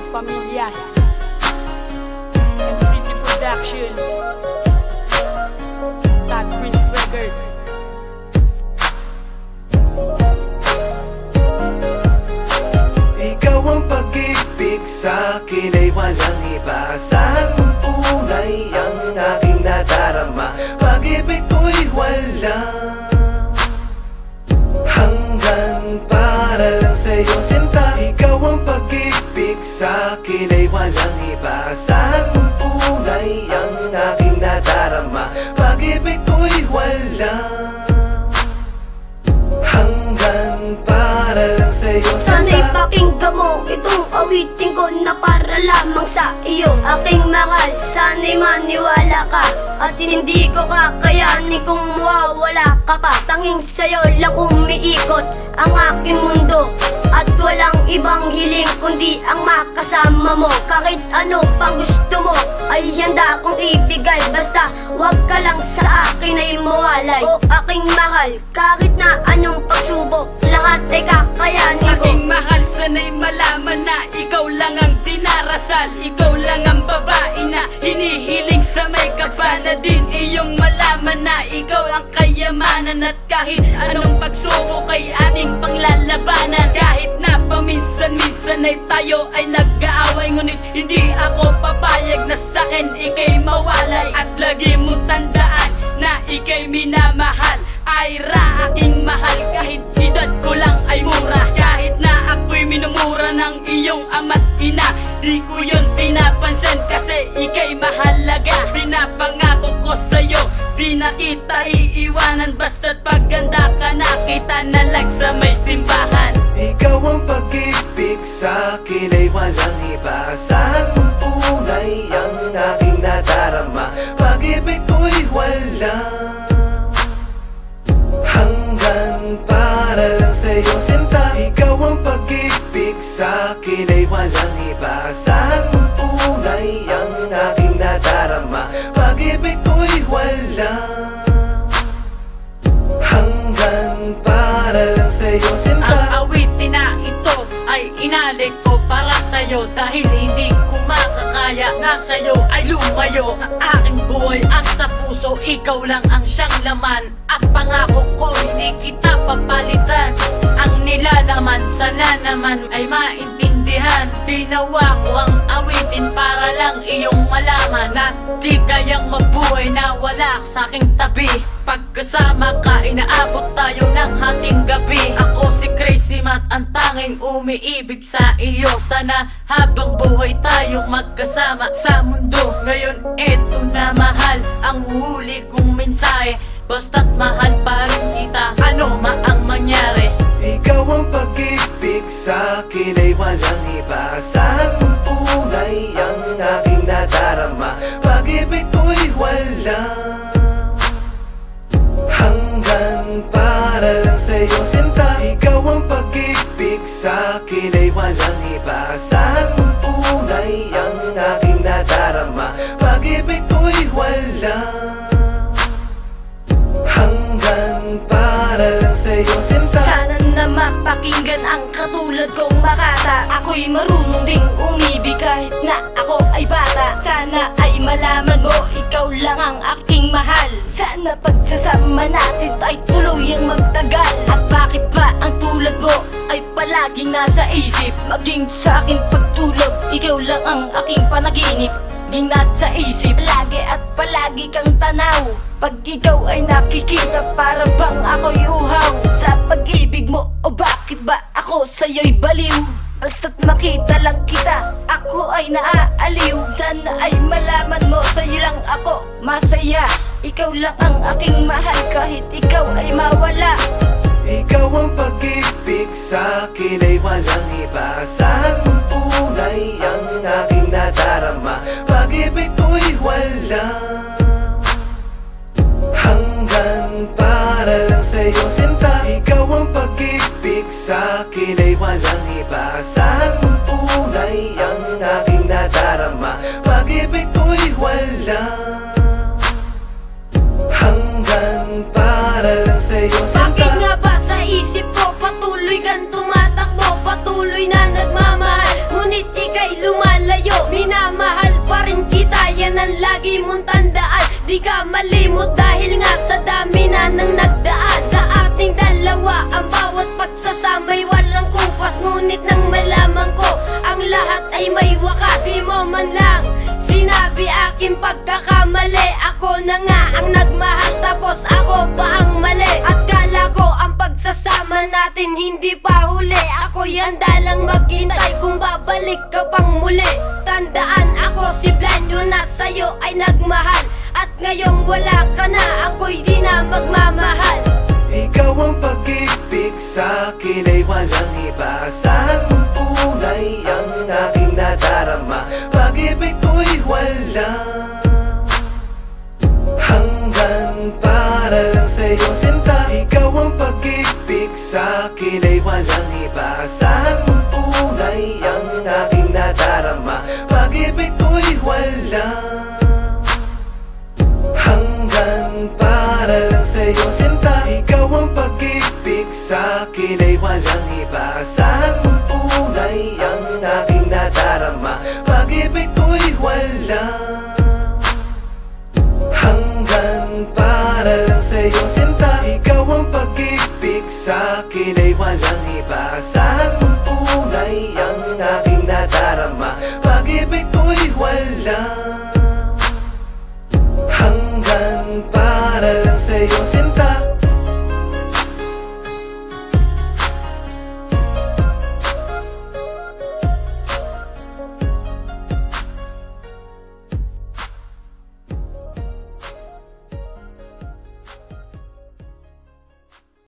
Pamilyas, MCT Production, Tag Prince Records. Ikaw ang pag-ibig sa'kin ay walang iba. Saan mong tunay ang aking nadarama? Pag-ibig ko'y walang hanggan para lang sa'yo sinta. Ikaw ang pag-ibig sa'kin ay walang iba. Saan mong tunay ang aking nadarama? Pag-ibig ko'y walang hanggan para lang sa'yo sinta. Sana'y pakinggan mo itong awitin ko na para lamang sa iyo, aking mahal. Sana'y maniwala ka at hindi ko kakayanin kung mawawala ka pa. Tanging sa'yo lang umiikot ang aking mundo at walang ibang hiling kundi ang makasama mo. Kahit ano pang gusto mo ay handa kong ibigay, basta wag ka lang sa akin ay mawalay. O aking mahal, kahit na anong pagsubok, lahat ay kakayanin ko. Aking mahal, sana'y malaman na ikaw lang ang dinarasal. Ikaw lang ang babae na hinihiling sa may kapal. Na din iyong malaman na ikaw ang kayamanan. At kahit anong pagsubok ay ating panglalabanan. Kahit na paminsan-minsan ay tayo ay nag-aaway, ngunit hindi ako papayag na sa'kin ika'y mawalay. At lagi mo tandaan na ika'y minamahal. Ira, aking mahal, kahit edad ko lang ay mura. Kahit na ako'y minumura ng iyong ama't ina, di ko yun pinapansin kasi ika'y mahalaga. Pinapangako ko sa'yo, di na kita iiwanan. Basta't pagganda ka, nakita na lang sa may simbahan. Ikaw ang pag-ibig sa'kin ay walang iba. Saan mong tunay ang aking nadarama? Pag-ibig ko'y walang hanggan para lang sa'yo sinta. Ikaw ang pag-ibig sa'kin ay walang iba. Saan mong tunay ang aking nadarama? Pag-ibig ko'y walang hanggan para lang sa'yo sinta. Ang awitin na ito ay inalik ko para sa'yo, dahil hindi ko makakaya na sa'yo ay lumayo. Sa aking buhay at sa puso, ikaw lang ang siyang laman. At pangako ko, hindi kita papalitan. Ang nilalaman, sana naman ay maintindihan. Ginawa ko ang awitin para lang iyong malaman na di kayang mabuhay na wala sa aking tabi. Pagkasama ka, inaabot tayo ng hating gabi. Ako si Crazy Matt, ang tanging umiibig sa iyo. Sana habang buhay tayong magkasama sa mundo. Ngayon eto na mahal, ang huli kong mensahe. Basta't mahal pa rin kita, ano ang mangyari. Ikaw ang pag-ibig sa'kin ay walang iba. Saan mong tunay ang aking nadarama? Pag-ibig ko'y walang hanggan para lang sa'yo sinta. Ikaw ang pag-ibig sa'kin ay walang iba. Saan mong tunay ang aking nadarama? Pag-ibig ko'y walang hanggan para lang sa'yo sinta. Sana na mapakinggan ang katulad kong makata. Ako'y marunong ding umibig kahit na ako ay bata. Sana ay malaman mo, ikaw lang ang aking mahal. Sana pagsasama natin ay tuluyang magtagal. At bakit ba ang tulad mo ay palaging nasa isip? Maging sa akin pagtulog, ikaw lang ang aking panaginip. Maging nasa isip, lagi at palagi kang tanaw. Pag ikaw ay nakikita, para bang ako'y uhaw sa pag-ibig mo. O bakit ba ako sa'yo'y baliw? Basta't makita lang kita, ako ay naaaliw. Sana ay malaman mo, sa'yo lang ako masaya. Ikaw lang ang aking mahal, kahit ikaw ay mawala. Ikaw ang pag-ibig sa'kin ay walang iba. Saan mong tunay ang aking nadarama? Pag-ibig ko'y walang hanggan para lang sa'yo sinta. Ikaw ang pag-ibig sa'kin ay walang iba. Saan mong tunay ang aking nadarama? Pag-ibig ko'y walang hanggan para lang sa'yo sinta. Bakit nga ba sa isip ko patuloy kang tumatakbo? Patuloy na nagmamahal, ngunit ika'y lumalayo. Minamahal pa rin kita, yan ang lagi mong tandaan. Di ka malimot dahil nga sa dami na nang nagdaan. Sa ating dalawa, ang bawat pagsasama'y walang kupas. Ngunit nang malaman ko, ang lahat ay may wakas. Di mo man lang sinabi aking pagkakamali. Ako na nga ang nagmahal, tapos ako pa ang mali. At kala ko ang pagsasama natin hindi pa huli. Ako'y handa lang maghintay kung babalik ka pang muli. Tandaan ako si Blanyo na sa'yo ay nagmahal. At ngayong wala ka na, ako'y di na magmamahal. Ikaw ang pag-ibig sa'kin ay walang iba. Asahan mong tunay ang aking nadarama. Pag-ibig ko'y walang hanggan, para lang sa'yo sinta. Ikaw ang pag-ibig sa'kin ay walang iba. Asahan mong tunay ang aking nadarama. Pag-ibig ko'y walang hanggan, para lang sa'yo sinta. Ikaw ang pag-ibig sa'kin ay walang iba. Asahan mong tunay ang aking nadarama. Pag-ibig ko'y walang hanggan, para lang sa'yo sinta. Ikaw ang pag-ibig sa'kin ay walang iba. Asahan mong tunay ang aking nadarama. Pag-ibig ko'y walang hanggan, para lang sa'yo sinta.